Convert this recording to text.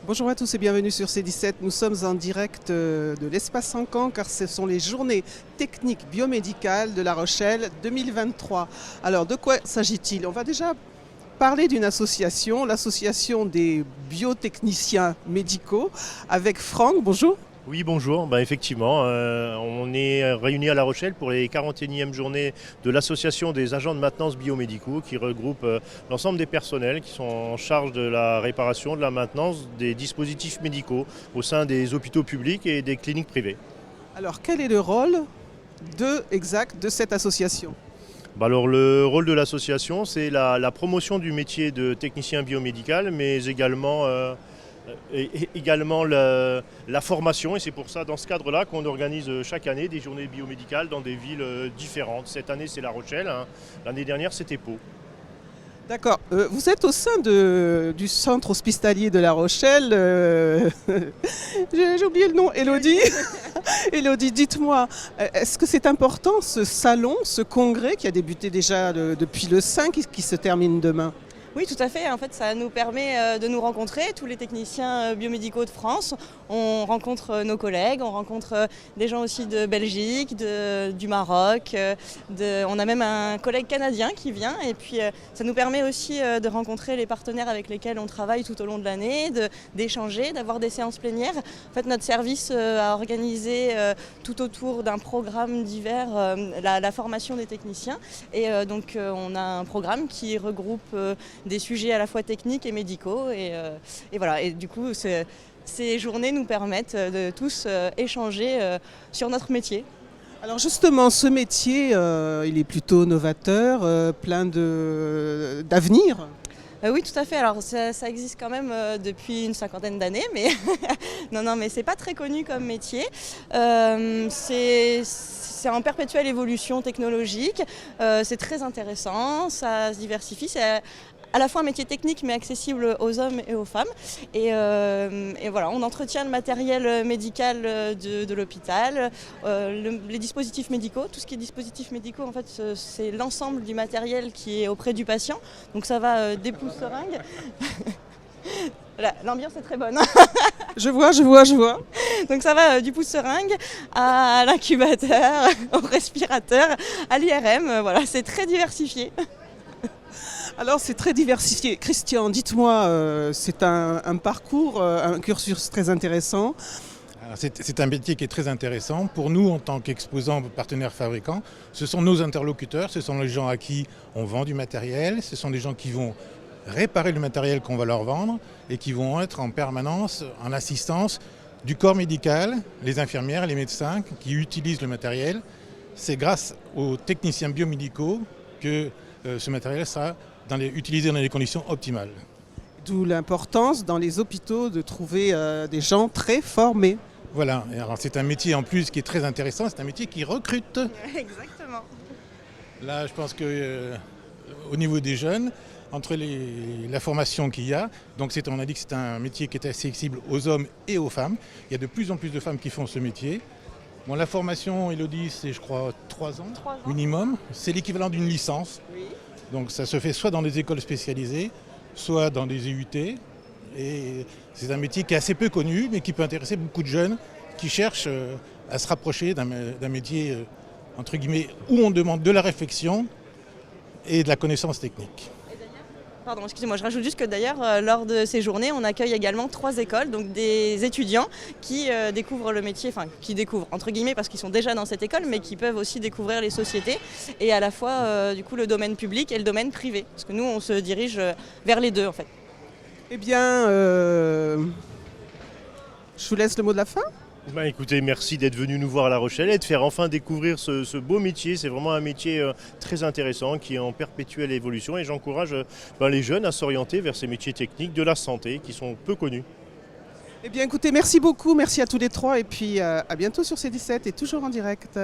Bonjour à tous et bienvenue sur C17. Nous sommes en direct de l'espace Encan car ce sont les journées techniques biomédicales de La Rochelle 2023. Alors de quoi s'agit-il? On va déjà parler d'une association, l'association des biotechniciens médicaux avec Franck. Bonjour. Oui, bonjour. Effectivement, on est réunis à La Rochelle pour les 41e journées de l'association des agents de maintenance biomédicaux qui regroupe l'ensemble des personnels qui sont en charge de la réparation, de la maintenance des dispositifs médicaux au sein des hôpitaux publics et des cliniques privées. Alors quel est le rôle exact de cette association? Alors, le rôle de l'association, c'est la promotion du métier de technicien biomédical, mais également la formation, et c'est pour ça dans ce cadre-là qu'on organise chaque année des journées biomédicales dans des villes différentes. Cette année c'est La Rochelle, hein. L'année dernière c'était Pau. D'accord. Vous êtes au sein du centre hospitalier de La Rochelle. J'ai oublié le nom. Élodie. Élodie, dites-moi, est-ce que c'est important ce salon, ce congrès qui a débuté déjà depuis le 5 qui se termine demain? Oui, tout à fait. En fait, ça nous permet de nous rencontrer, tous les techniciens biomédicaux de France. On rencontre nos collègues, on rencontre des gens aussi de Belgique, du Maroc. On a même un collègue canadien qui vient. Et puis, ça nous permet aussi de rencontrer les partenaires avec lesquels on travaille tout au long de l'année, d'échanger, d'avoir des séances plénières. En fait, notre service a organisé tout autour d'un programme divers la formation des techniciens. Et donc, on a un programme qui regroupe des sujets à la fois techniques et médicaux. Et voilà. Et du coup, ces journées nous permettent de tous échanger sur notre métier. Alors justement, ce métier, il est plutôt novateur, plein d'avenir. Oui, tout à fait. Alors ça existe quand même depuis une cinquantaine d'années, mais non, mais c'est pas très connu comme métier. C'est en perpétuelle évolution technologique. C'est très intéressant, ça se diversifie. C'est à la fois un métier technique mais accessible aux hommes et aux femmes. Et voilà, on entretient le matériel médical de l'hôpital, les dispositifs médicaux. Tout ce qui est dispositifs médicaux, en fait, c'est l'ensemble du matériel qui est auprès du patient. Donc ça va des pousse-seringues. L'ambiance est très bonne. Je vois. Donc ça va du pousse-seringue à l'incubateur, au respirateur, à l'IRM. Voilà, c'est très diversifié. Alors c'est très diversifié. Christian, dites-moi, c'est un parcours, un cursus très intéressant. C'est un métier qui est très intéressant. Pour nous, en tant qu'exposants, partenaires fabricants, ce sont nos interlocuteurs, ce sont les gens à qui on vend du matériel, ce sont des gens qui vont réparer le matériel qu'on va leur vendre et qui vont être en permanence en assistance du corps médical, les infirmières, les médecins qui utilisent le matériel. C'est grâce aux techniciens biomédicaux que ce matériel sera utilisé dans des conditions optimales. D'où l'importance dans les hôpitaux de trouver des gens très formés. Voilà, et alors c'est un métier en plus qui est très intéressant, c'est un métier qui recrute. Exactement. Là, je pense que au niveau des jeunes, entre la formation qu'il y a, donc on a dit que c'est un métier qui est accessible aux hommes et aux femmes. Il y a de plus en plus de femmes qui font ce métier. Bon, la formation, Élodie, c'est je crois 3 ans minimum. C'est l'équivalent d'une licence. Oui. Donc ça se fait soit dans des écoles spécialisées, soit dans des EUT. Et c'est un métier qui est assez peu connu, mais qui peut intéresser beaucoup de jeunes qui cherchent à se rapprocher d'un métier, entre guillemets, où on demande de la réflexion et de la connaissance technique. Pardon, excusez-moi, je rajoute juste que d'ailleurs, lors de ces journées, on accueille également 3 écoles, donc des étudiants qui découvrent le métier, enfin qui découvrent entre guillemets parce qu'ils sont déjà dans cette école, mais qui peuvent aussi découvrir les sociétés et à la fois du coup le domaine public et le domaine privé, parce que nous on se dirige vers les deux en fait. Eh bien, je vous laisse le mot de la fin. Écoutez, merci d'être venu nous voir à La Rochelle et de faire enfin découvrir ce beau métier. C'est vraiment un métier très intéressant qui est en perpétuelle évolution et j'encourage les jeunes à s'orienter vers ces métiers techniques de la santé qui sont peu connus. Eh bien écoutez, merci beaucoup, merci à tous les trois et puis à bientôt sur C17 et toujours en direct.